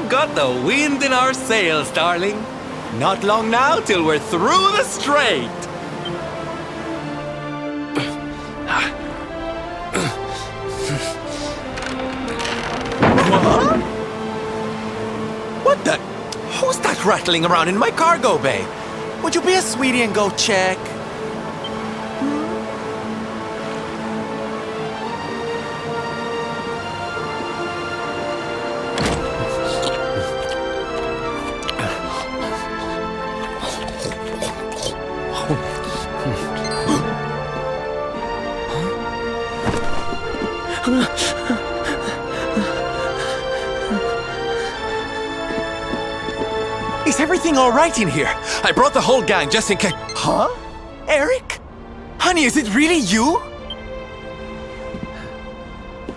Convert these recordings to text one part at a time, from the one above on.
We've got the wind in our sails, darling. Not long now till we're through the strait. What? What the? Who's that rattling around in my cargo bay? Would you be a sweetie and go check? Is everything all right in here? I brought the whole gang just in case. Huh? Erik? Honey, is it really you?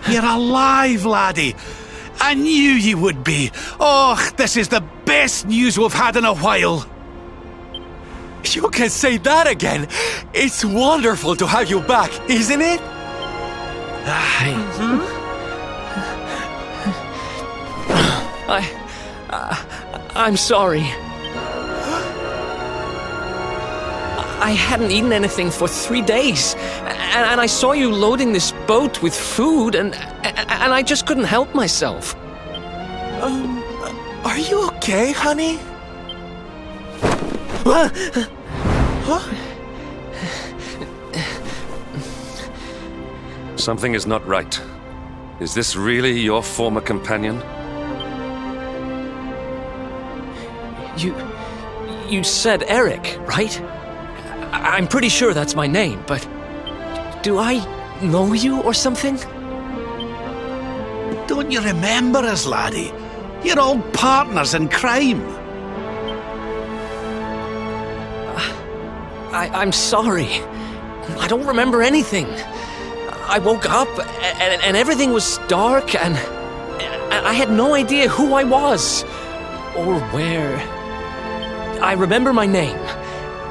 You're alive, laddie. I knew you would be. Oh, this is the best news we've had in a while. You can say that again. It's wonderful to have you back, isn't it? I'm sorry. I hadn't eaten anything for 3 days, and I saw you loading this boat with food, and I just couldn't help myself. Are you okay, honey? Huh? Something is not right. Is this really your former companion? You said Erik, right? I'm pretty sure that's my name, but do I know you or something? Don't you remember us, laddie? You're old partners in crime. I'm sorry. I don't remember anything. I woke up and everything was dark and I had no idea who I was or where. I remember my name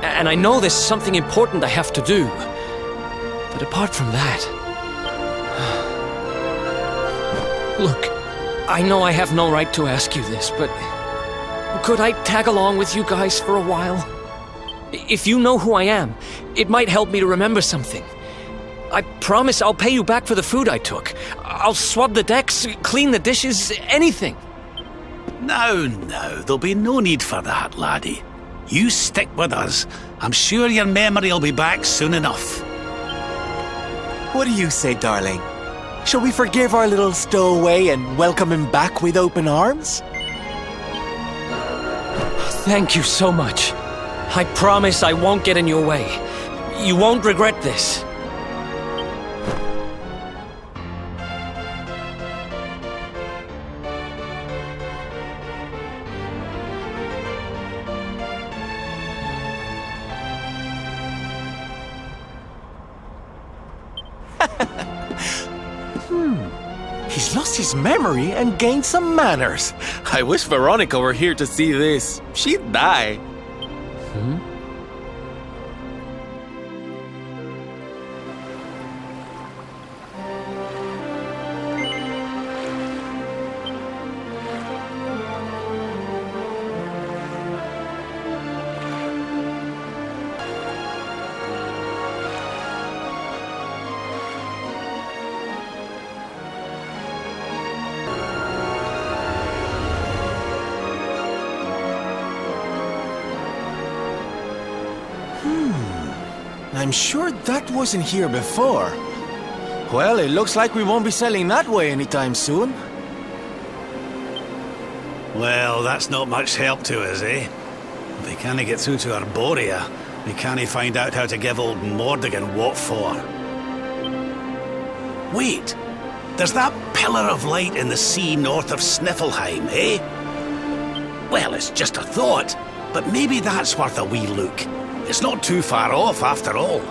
and I know there's something important I have to do. But apart from that... Look, I know I have no right to ask you this, but could I tag along with you guys for a while? If you know who I am, it might help me to remember something. I promise I'll pay you back for the food I took. I'll swab the decks, clean the dishes, anything. No, there'll be no need for that, laddie. You stick with us. I'm sure your memory will be back soon enough. What do you say, darling? Shall we forgive our little stowaway and welcome him back with open arms? Thank you so much. I promise I won't get in your way. You won't regret this. He's lost his memory and gained some manners. I wish Veronica were here to see this. She'd die. I'm sure that wasn't here before. Well, it looks like we won't be sailing that way anytime soon. Well, that's not much help to us, eh? If we can't get through to Arbolia, we can't find out how to give old Mordigan what for. Wait! There's that pillar of light in the sea north of Sniffelheim, eh? Well, it's just a thought, but maybe that's worth a wee look. It's not too far off, after all.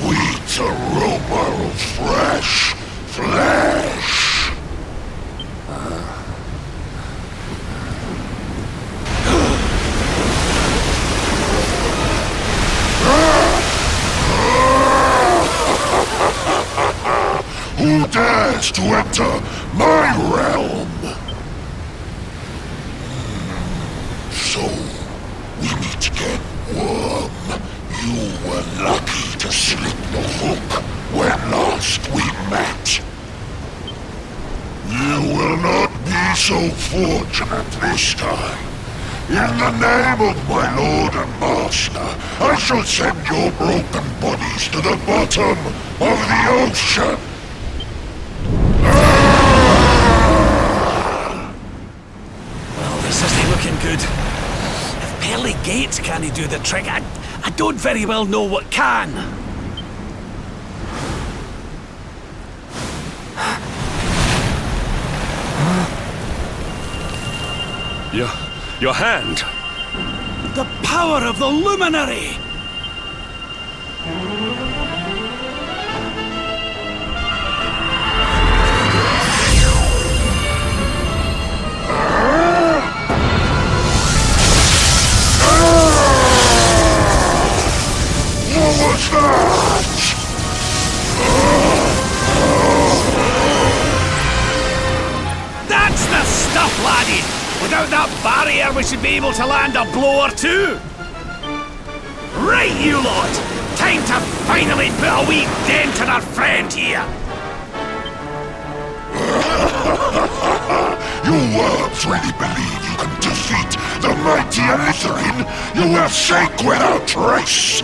sweet aroma of fresh flesh. Who dares to enter my realm? So, we meet again, worm. You were lucky to slip the hook when last we met. You will not be so fortunate this time. In the name of my lord and master, I shall send your broken bodies to the bottom of the ocean. Well, this isn't looking good. If pearly gates can't do the trick, I don't very well know what can. Your hand! The power of the luminary! What was that? That's the stuff, laddie! Without that barrier, we should be able to land a blow or two! Right, you lot! Time to finally put a wee dent in our friend here! You worms really believe you can defeat the mighty Alitherin? You will sink without trace!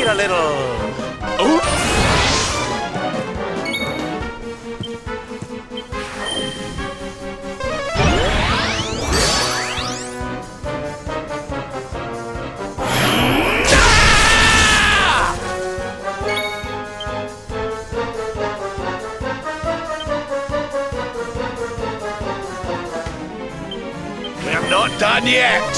a little. We're not done yet!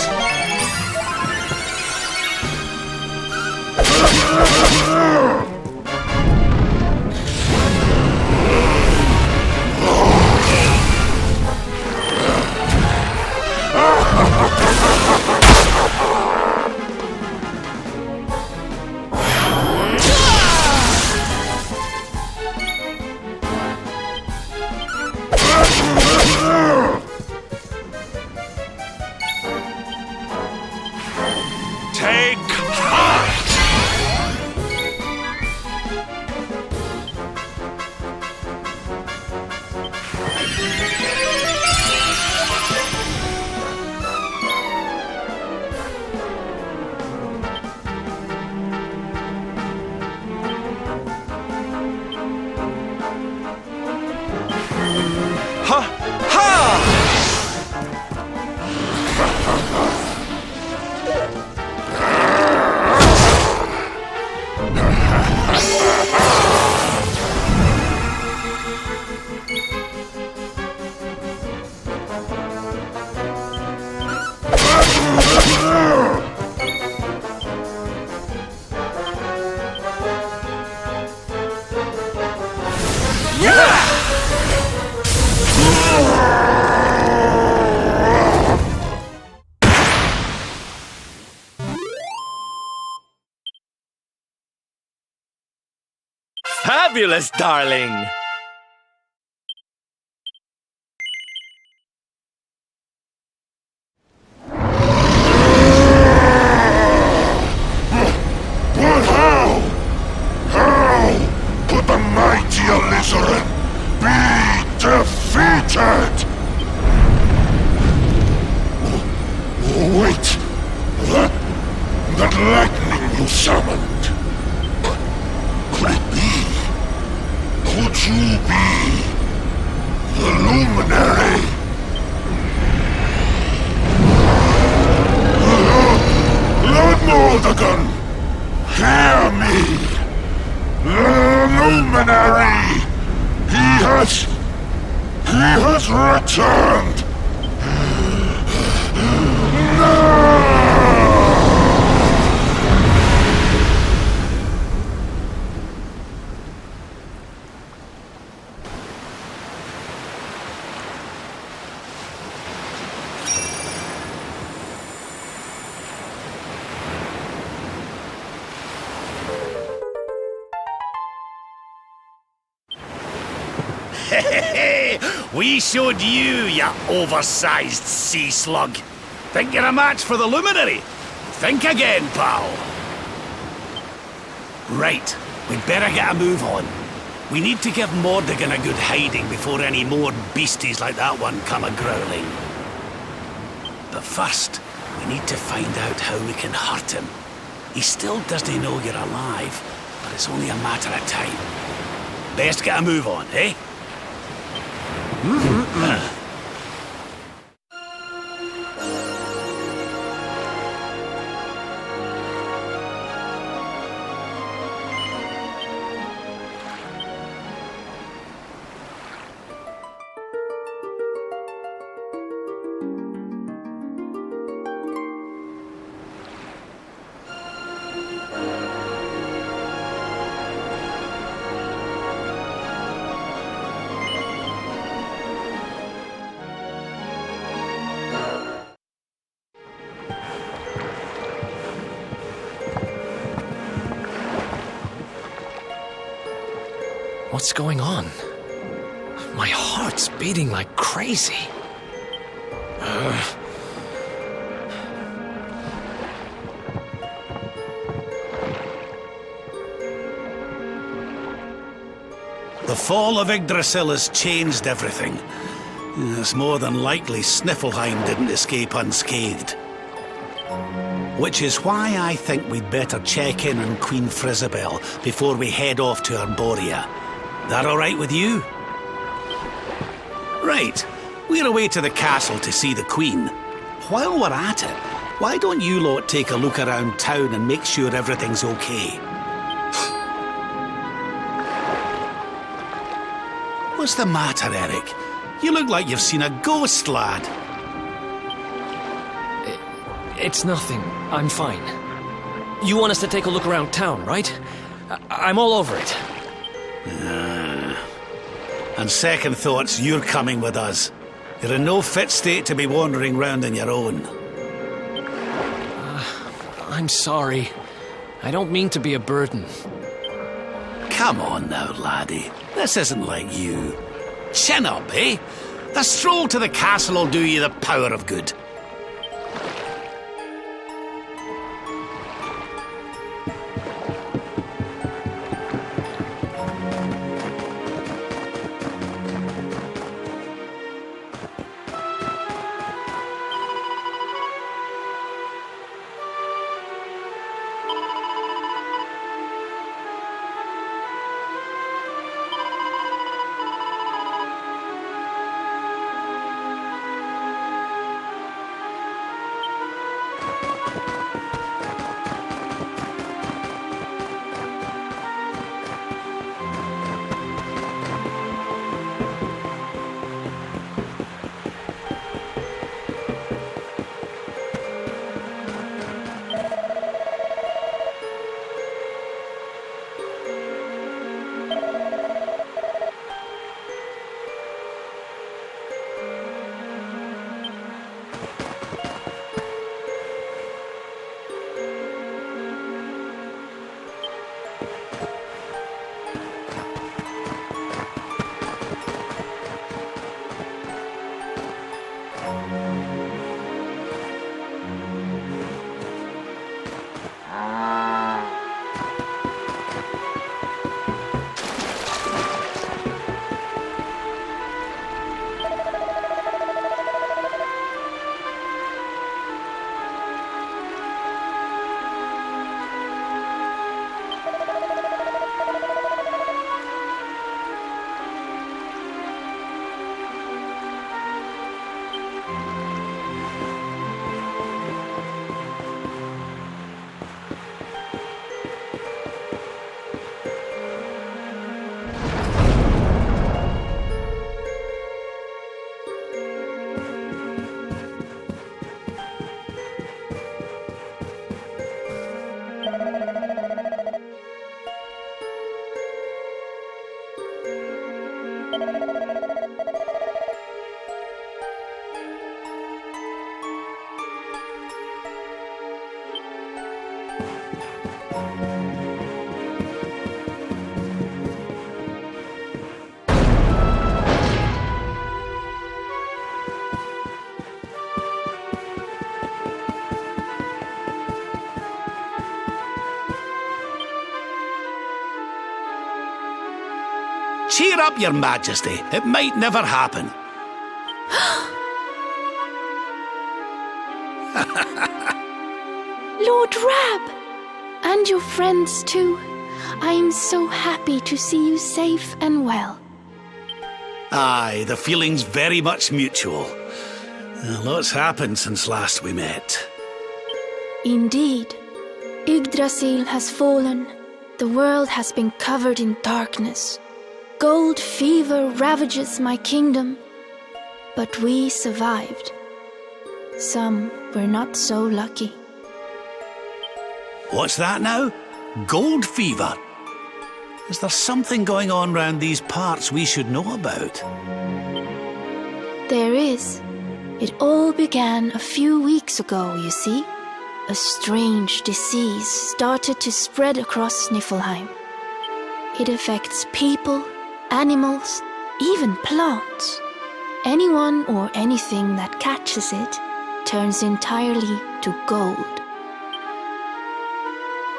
Take heart! Ha! Ha! Fabulous, darling! But how? How could the mighty Alizarin be defeated? Oh, wait! That lightning you summoned. Could it be? Could you be the luminary? Lord Mordegon, hear me! The luminary! He has returned! No! We showed you, ya oversized sea slug. Think you're a match for the luminary? Think again, pal. Right, we'd better get a move on. We need to give Mordegon a good hiding before any more beasties like that one come a-growling. But first, we need to find out how we can hurt him. He still doesn't know you're alive, but it's only a matter of time. Best get a move on, eh? What's going on? My heart's beating like crazy. The fall of Yggdrasil has changed everything. It's more than likely Sniffelheim didn't escape unscathed. Which is why I think we'd better check in on Queen Frizabel before we head off to Arbolia. That all right with you? Right. We're away to the castle to see the Queen. While we're at it, why don't you lot take a look around town and make sure everything's okay? What's the matter, Erik? You look like you've seen a ghost, lad. It's nothing. I'm fine. You want us to take a look around town, right? I'm all over it. And second thoughts, you're coming with us. You're in no fit state to be wandering round on your own. I'm sorry. I don't mean to be a burden. Come on now, laddie. This isn't like you. Chin up, eh? A stroll to the castle will do you the power of good. Cheer up, Your Majesty. It might never happen. Lord Rab! And your friends too. I am so happy to see you safe and well. Aye, the feeling's very much mutual. A lot's happened since last we met. Indeed. Yggdrasil has fallen. The world has been covered in darkness. Gold fever ravages my kingdom. But we survived. Some were not so lucky. What's that now? Gold fever? Is there something going on round these parts we should know about? There is. It all began a few weeks ago, you see. A strange disease started to spread across Niflheim. It affects people, animals, even plants. Anyone or anything that catches it turns entirely to gold.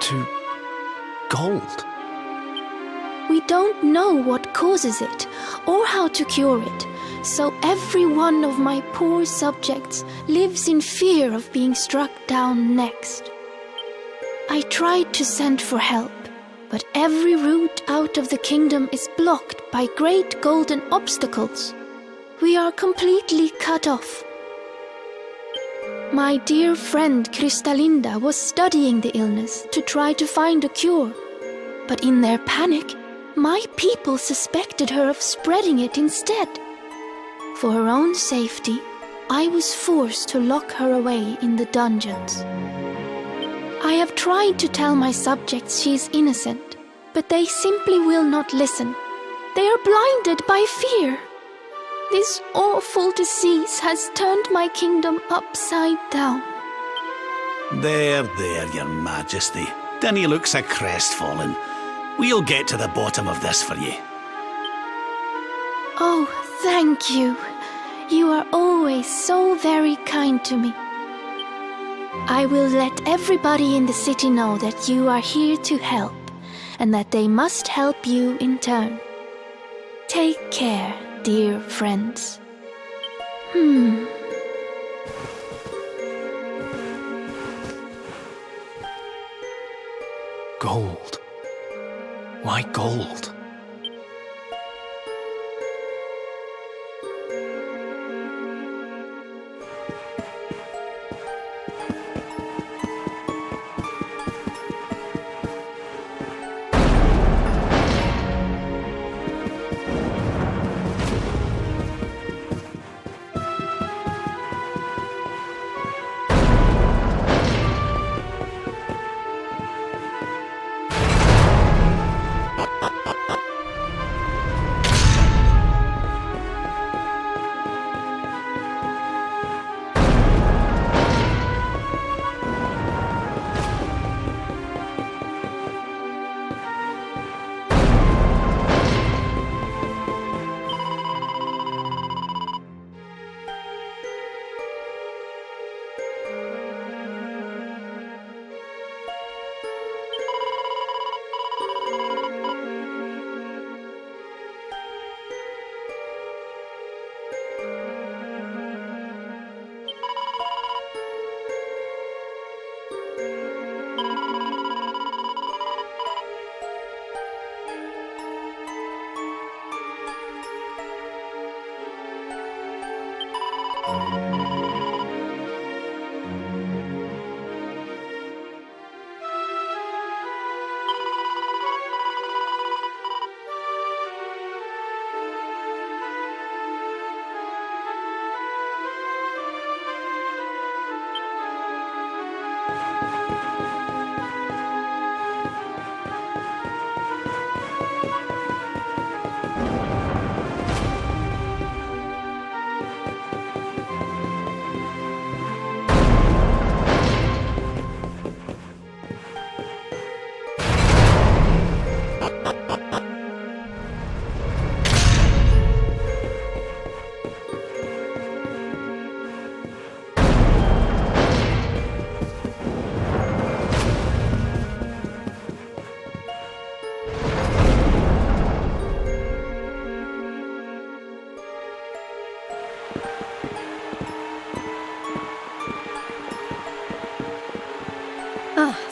To gold? We don't know what causes it or how to cure it. so every one of my poor subjects lives in fear of being struck down next. I tried to send for help, but every route out of the kingdom is blocked by great golden obstacles. We are completely cut off. My dear friend Kristalinda was studying the illness to try to find a cure, but in their panic, my people suspected her of spreading it instead. For her own safety, I was forced to lock her away in the dungeons. I have tried to tell my subjects she is innocent, but they simply will not listen. They are blinded by fear. This awful disease has turned my kingdom upside down. There, Your Majesty. Dinny looks a crestfallen. We'll get to the bottom of this for you. Oh, thank you. You are always so very kind to me. I will let everybody in the city know that you are here to help, and that they must help you in turn. Take care, dear friends. Gold. Why gold?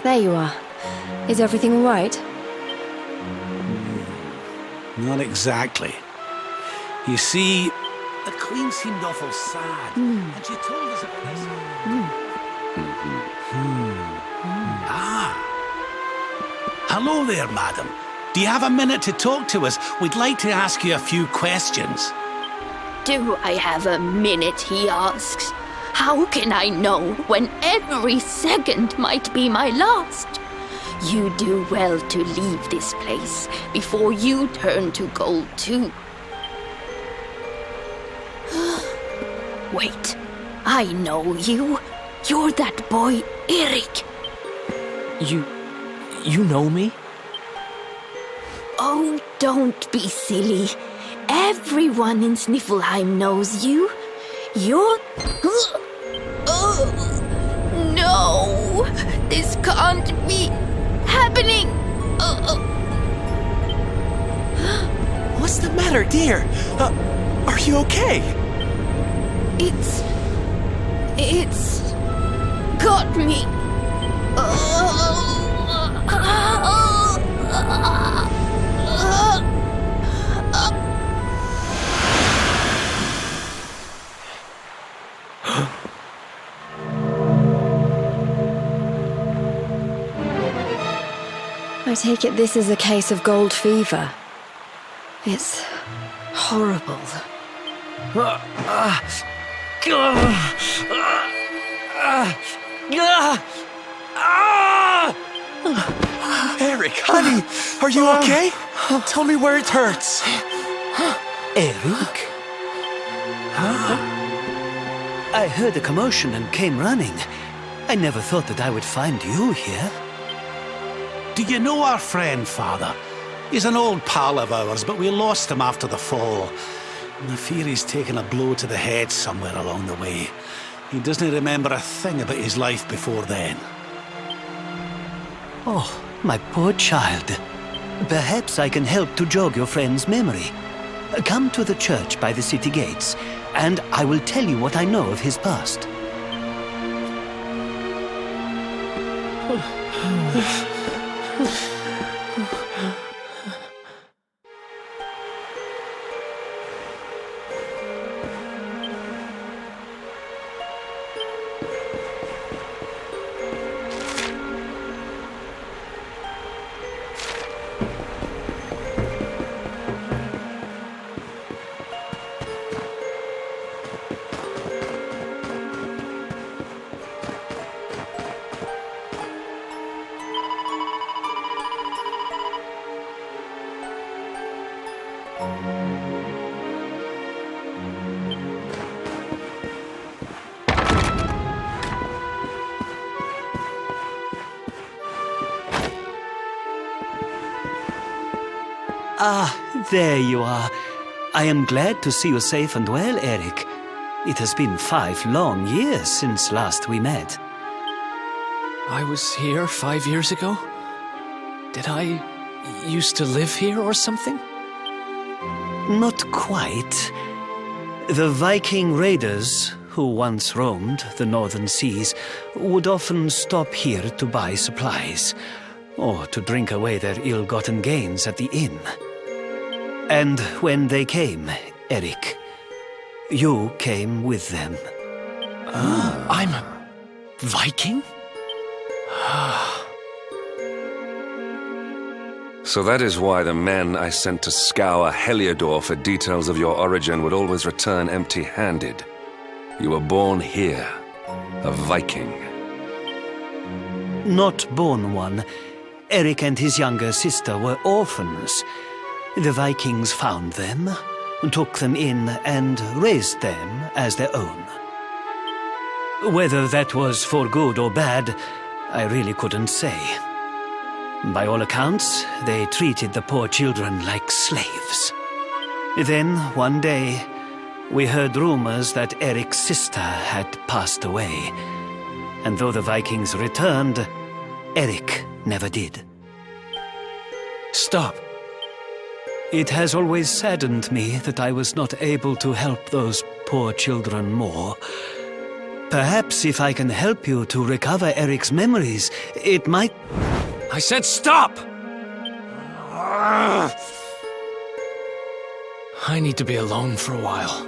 There you are. Is everything all right? Not exactly. You see, the Queen seemed awful sad, and she told us about this. Hello there, madam. Do you have a minute to talk to us? We'd like to ask you a few questions. Do I have a minute, he asks. How can I know when every second might be my last? You do well to leave this place before you turn to gold too. Wait, I know you. You're that boy, Erik. You know me? Oh, don't be silly. Everyone in Sniffelheim knows you. You're... No! This can't be happening! What's the matter, dear? Are you okay? It's got me. I take it this is a case of gold fever. It's horrible. Erik, honey, are you okay? Tell me where it hurts. Erik? I heard a commotion and came running. I never thought that I would find you here. Do you know our friend, Father? He's an old pal of ours, but we lost him after the fall. And I fear he's taken a blow to the head somewhere along the way. He doesn't remember a thing about his life before then. Oh, my poor child. Perhaps I can help to jog your friend's memory. Come to the church by the city gates, and I will tell you what I know of his past. Ah, there you are. I am glad to see you safe and well, Erik. It has been 5 long years since last we met. I was here 5 years ago? Did I used to live here or something? Not quite. The Viking raiders, who once roamed the northern seas, would often stop here to buy supplies, or to drink away their ill-gotten gains at the inn. And when they came, Erik, you came with them. I'm a Viking? So that is why the men I sent to scour Heliodor for details of your origin would always return empty-handed. You were born here, a Viking. Not born one. Erik and his younger sister were orphans. The Vikings found them, took them in, and raised them as their own. Whether that was for good or bad, I really couldn't say. By all accounts, they treated the poor children like slaves. Then, one day, we heard rumors that Erik's sister had passed away. And though the Vikings returned, Erik never did. Stop. It has always saddened me that I was not able to help those poor children more. Perhaps if I can help you to recover Erik's memories, it might... I said stop! I need to be alone for a while.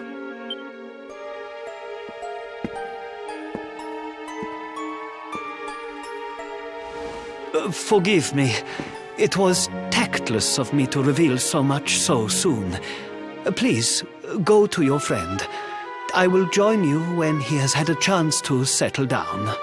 Forgive me. It was tactless of me to reveal so much so soon. Please, go to your friend. I will join you when he has had a chance to settle down.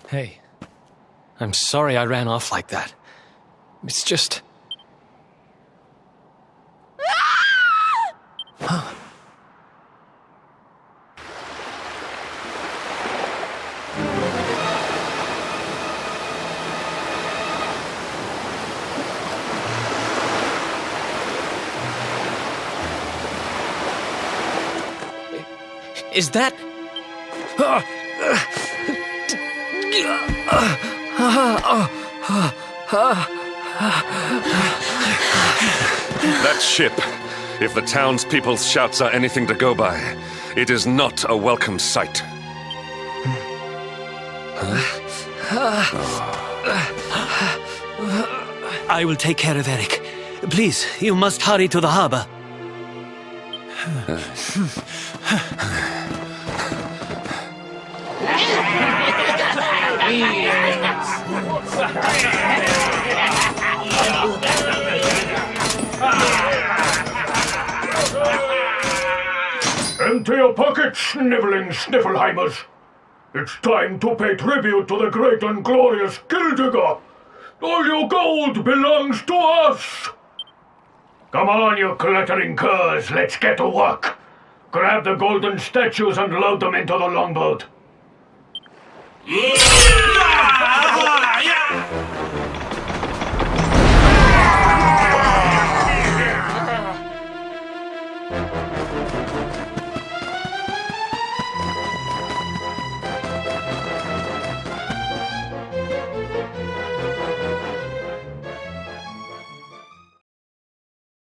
Hey, I'm sorry I ran off like that. It's just... Is that... That ship, if the townspeople's shouts are anything to go by, it is not a welcome sight. I will take care of Erik. Please, you must hurry to the harbor. Empty your pockets, sniveling Sniffelheimers. It's time to pay tribute to the great and glorious Gildigger. All your gold belongs to us. Come on, you clattering curs, let's get to work. Grab the golden statues and load them into the longboat. Yeah!